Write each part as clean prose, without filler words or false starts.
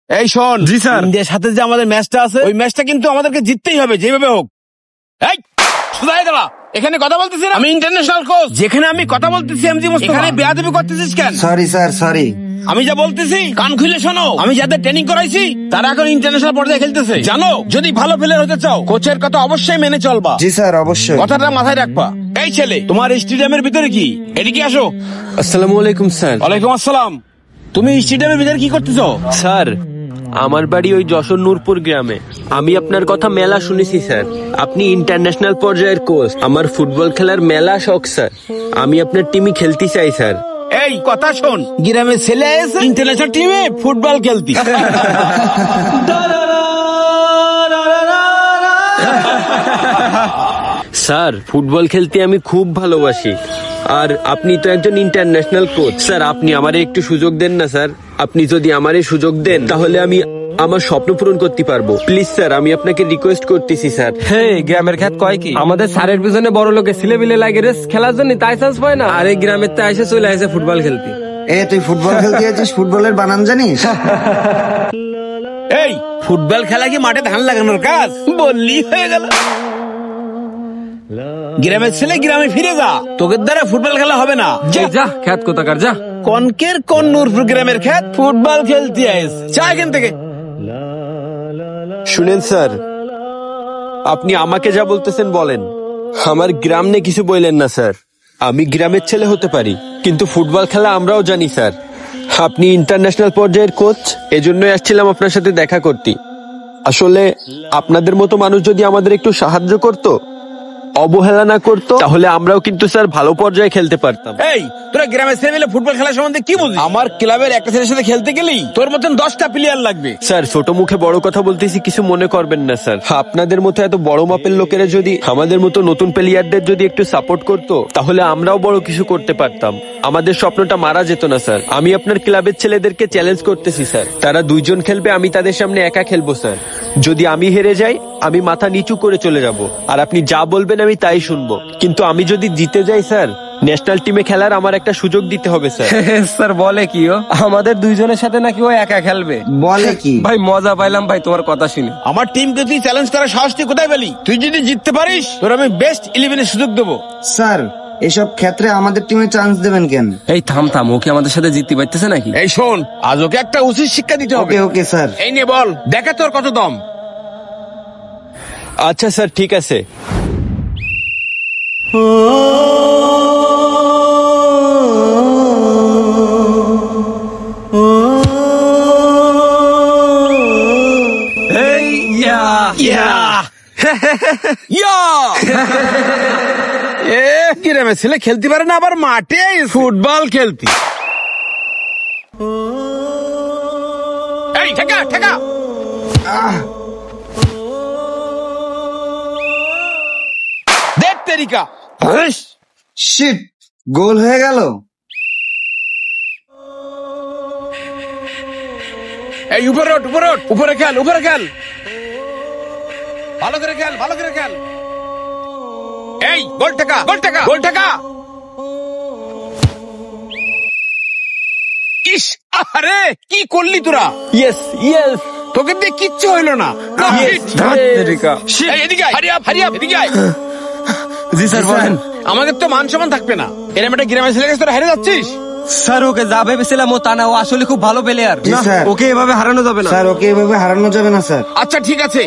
এই শোন। জি স্যার। ইন্ডিয়ার সাথে যে আমাদের ম্যাচটা আছে, ওই ম্যাচটা কিন্তু আমাদেরকে জিততেই হবে যেভাবে হোক। এই সুদাই দাঁড়া, এখানে কথা বলতেছি না, আমি ইন্টারন্যাশনাল কোচ। যেখানে আমি কথা বলতেছি এমজি মোস্তফা, এখানে বেয়াদবি করতেছিস কেন? Sorry sir, sorry. আমি যা বলতেছি কান খুলে শোনো। আমি যাদের ট্রেনিং করাইছি তারা এখন ইন্টারন্যাশনাল পর্যায়ে খেলতেছে, জানো? যদি ভালো প্লেয়ার হতে চাও কোচের কথা অবশ্যই মেনে চলবা। জি স্যার, অবশ্যই। কথাটা মাথায় রাখবা। এই ছেলে, তোমার স্টেডিয়ামের ভিতরে কি? এদিকে আসো। আসসালামু আলাইকুম স্যার। ওয়ালাইকুম আসসালাম। তুমি স্টেডিয়ামের ভিতরে কি করতেছো? স্যার, আমার বাড়ি ওই যশোর নূরপুর গ্রামে। আমি আপনার কথা মেলা শুনেছি স্যার। আপনি ইন্টারন্যাশনাল পর্যায়ের কোচ। আমার ফুটবল খেলার মেলা শখ স্যার। আমি আপনার টিমে খেলতে চাই স্যার। এই কথা শোন, গ্রামের ছেলে এসে ইন্টারন্যাশনাল টিমে ফুটবল খেলতি। স্যার, ফুটবল খেলতে আমি খুব ভালোবাসি। আর আপনি তো একজন ইন্টারন্যাশনাল কোচ। স্যার, আপনি আমারে একটু সুযোগ দেন না স্যার। আপনি যদি আমারে সুযোগ দেন তাহলে আমি আমার স্বপ্ন পূরণ করতে পারবো। প্লিজ স্যার, আমি আপনাকে রিকোয়েস্ট করতেছি স্যার। হে, গ্রামের খ্যাত কয় কি আমাদের স্যারের পিছনে বড় লোকে ছেলে বিলে লাগে রে খেলার জন্য, তাই চান্স পায় না। আর এই গ্রামের তো এসে চলে আসে ফুটবল খেলতে। তুই ফুটবল খেলতে আছিস? ফুটবলের বানান জানিস? এই ফুটবল খেলা কি মাঠে ধান লাগানোর কাজ? বললি হয়ে গেল। গ্রামের ছেলে গ্রামে ফিরে যা, তোকে দ্বারা ফুটবল খেলা হবে না। যা খ্যাত কোথাকার যা। কনকের কোন নূরপুর গ্রামের খ্যাত ফুটবল খেলতে আইস, চা এখান থেকে। শুনেন স্যার, আপনি আমাকে যা বলতেছেন বলেন, আমার গ্রাম নিয়ে কিছু বললেন না স্যার। আমি গ্রামের ছেলে হতে পারি, কিন্তু ফুটবল খেলা আমরাও জানি স্যার। আপনি ইন্টারন্যাশনাল পর্যায়ের কোচ, এজন্যই আসছিলাম আপনার সাথে দেখা করতে। আসলে আপনাদের মতো মানুষ যদি আমাদের একটু সাহায্য করতো, অবহেলা না করতো, তাহলে আমরাও কিন্তু স্যার ভালো পর্যায়ে খেলতে পারতাম। এই তোরা গ্রামের ছেলে মিলে ফুটবল খেলা সম্বন্ধে কি বুঝিস? আমার ক্লাবের একটা ছেলের সাথে খেলতে গেলেই তোর মতন 10টা প্লেয়ার লাগবে। স্যার, ছোট মুখে বড় কথা বলতেছি, কিছু মনে করবেন না স্যার। আপনাদের মতো এত বড় মাপের লোকেরা যদি আমাদের মতো নতুন প্লেয়ারদের যদি একটু সাপোর্ট করতো, তাহলে আমরাও বড় কিছু করতে পারতাম। আমাদের স্বপ্নটা মারা যেত না স্যার। আমি আপনার ক্লাবের ছেলেদেরকে চ্যালেঞ্জ করতেছি স্যার। তারা 2 জন খেলবে, আমি তাদের সামনে একা খেলবো স্যার। যদি আমি হেরে যাই, আমি মাথা নিচু করে চলে যাব, আর আপনি যা বলবেন আমি তাই শুনবো। কিন্তু আমি যদি জিতে যাই স্যার, ন্যাশনাল টিমে খেলার আমার একটা সুযোগ দিতে হবে স্যার। স্যার বলে কি ও আমাদের 2 জনের সাথে নাকি ও একা খেলবে? বলে কি? ভাই মজা পাইলাম ভাই তোমার কথা শুনে। আমার টিমকে তুই চ্যালেঞ্জ করার সাহস তুই কোথায় পেলি? তুই যদি জিততে পারিস তোর আমি বেস্ট 11-এর সুযোগ দেবো। স্যার, এসব ক্ষেত্রে আমাদের টিমে চান্স দেবেন কেন? এই থাম, ওকে আমাদের সাথে জিততে পারতেছে নাকি? এই শোন, আজ ওকে একটা উচিত শিক্ষা দিতে হবে। Okay sir. এই নে বল, দেখে তোর কত দম। আচ্ছা স্যার, ঠিক আছে। গ্রামের ছেলে খেলতে পারে না, আবার মাঠে ফুটবল খেলতি। এই ঠেকা ঠেকা। দেখ তেরিকা, শিট, গোল হয়ে গেল। এই উপরে ওঠ, উপরে ওঠ, উপরে খেল, উপরে খেল, ভালো করে খেল, ভালো করে খেল। এই গোল টেকা, গোল টেকা, গোল টেকা। ইস, আরে কি করলি তোরা? Yes yes. তোকে দিয়ে কিচ্ছু হইলো না। এদিকে আয়, হারি আপ, হারি আপ, এদিকে আয়। জি স্যার বলেন। আমাদের তো মান সম্মান থাকবে না, এরকম একটা গ্রামের ছেলে কাছে তোরা হেরে যাচ্ছিস। স্যার, ওকে যা ভেবেছিলাম ও তা না, ও আসলে খুব ভালো প্লেয়ার। ওকে এভাবে হারানো যাবে না স্যার, ওকে এভাবে হারানো যাবে না স্যার। আচ্ছা ঠিক আছে,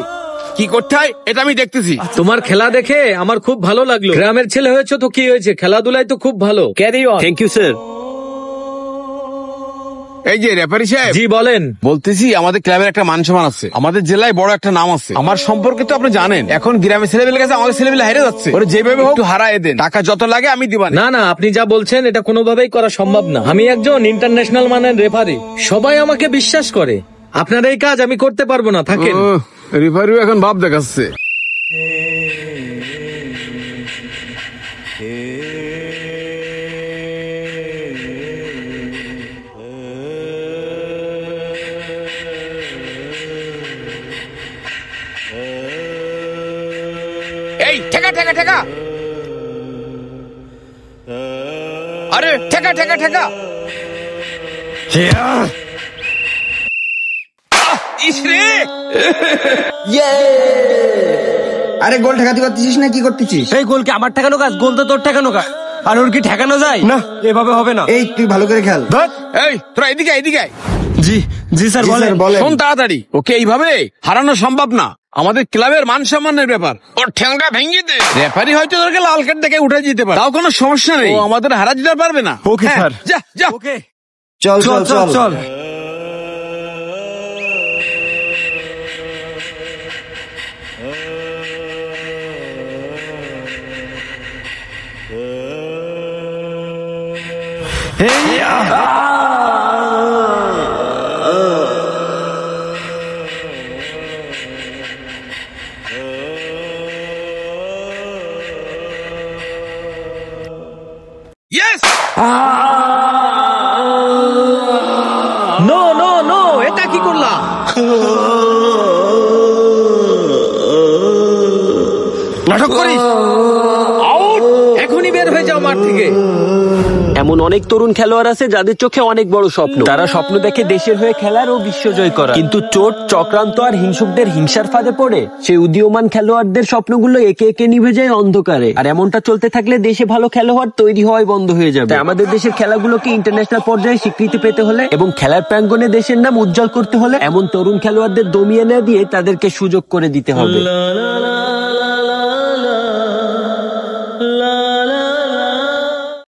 কি করতে হয় এটা আমি দেখতেছি। তোমার খেলা দেখে আমার খুব ভালো লাগলো। গ্রামের ছেলে হয়েছে তো কি হয়েছে, খেলাধুলায় তো খুব ভালো। Carry on. Thank you sir. এই যে রেফারি সাহেব। জি বলেন। বলতেছি আমাদের ক্লাবের একটা মান সম্মান আছে, আমাদের জেলায় বড় একটা নাম আছে। আমার সম্পর্কে তো আপনি জানেন, এখন গ্রামের ছেলেবেলে কাছে আমাদের ছেলেবেলে হেরে যাচ্ছে। ওরা যেভাবে হোক একটু হারায় দেন, টাকা যত লাগে আমি দিবানি। না না, আপনি যা বলছেন এটা কোনোভাবেই করা সম্ভব না। আমি একজন ইন্টারন্যাশনাল মানের রেফারি, সবাই আমাকে বিশ্বাস করে। আপনার এই কাজ আমি করতে পারবো না, থাকেন। রেফারিও এখন ভাব দেখাচ্ছে। এই ঠেকা ঠেকা ঠেকা, আরে ঠেকা ঠেকা ঠেকা। ইসরে আরে গোল ঠেকাতে পারতেছিস না, কি করতেছিস? এই গোল কি আমার ঠেকানো কাজ? গোল তো তোর ঠেকানো কাজ। আর ওর কি ঠেকানো যায়? না, এভাবে হবে না। এই তুই ভালো করে খেল। এই তোরা এদিকে এদিকে আয়। জি জি স্যার, জি বলেন। স্যার, বলেন। শোন তাড়াতাড়ি, ওকে এইভাবে হারানো সম্ভব না। আমাদের ক্লাবের মান সম্মানের ব্যাপার, ওর ঠ্যাংটা ভেঙে দে। রেফারি হয়তো তোকে লাল কার্ড দেখে উঠে যেতে পারে, তাও কোনো সমস্যা নেই, ও আমাদের হারা দিতে পারবে না। ওকে, হ্যাঁ, স্যার। যা যা। ওকে, চল চল চল চল। ইয়েস, নো নো নো, এটা কি করলা? নাটক করিস। আউট! এখনই বের হয়ে যাও মাঠ থেকে। এমন অনেক তরুণ খেলোয়াড় আছে যাদের চোখে অনেক বড় স্বপ্ন, তারা স্বপ্ন দেখে দেশের হয়ে খেলার ও বিশ্বজয় করার, কিন্তু চোট চক্রান্ত আর হিংসুকদের হিংসার ফাঁদে পড়ে সেই উদীয়মান খেলোয়াড়দের স্বপ্নগুলো একে একে নিভে যায় অন্ধকারে। আর এমনটা চলতে থাকলে দেশে ভালো খেলোয়াড় তৈরি হওয়াই বন্ধ হয়ে যাবে। তাই আমাদের দেশের খেলাগুলোকে ইন্টারন্যাশনাল পর্যায়ে স্বীকৃতি পেতে হলে এবং খেলার প্রাঙ্গণে দেশের নাম উজ্জ্বল করতে হলে এমন তরুণ খেলোয়াড়দের দমিয়ে না দিয়ে তাদেরকে সুযোগ করে দিতে হবে।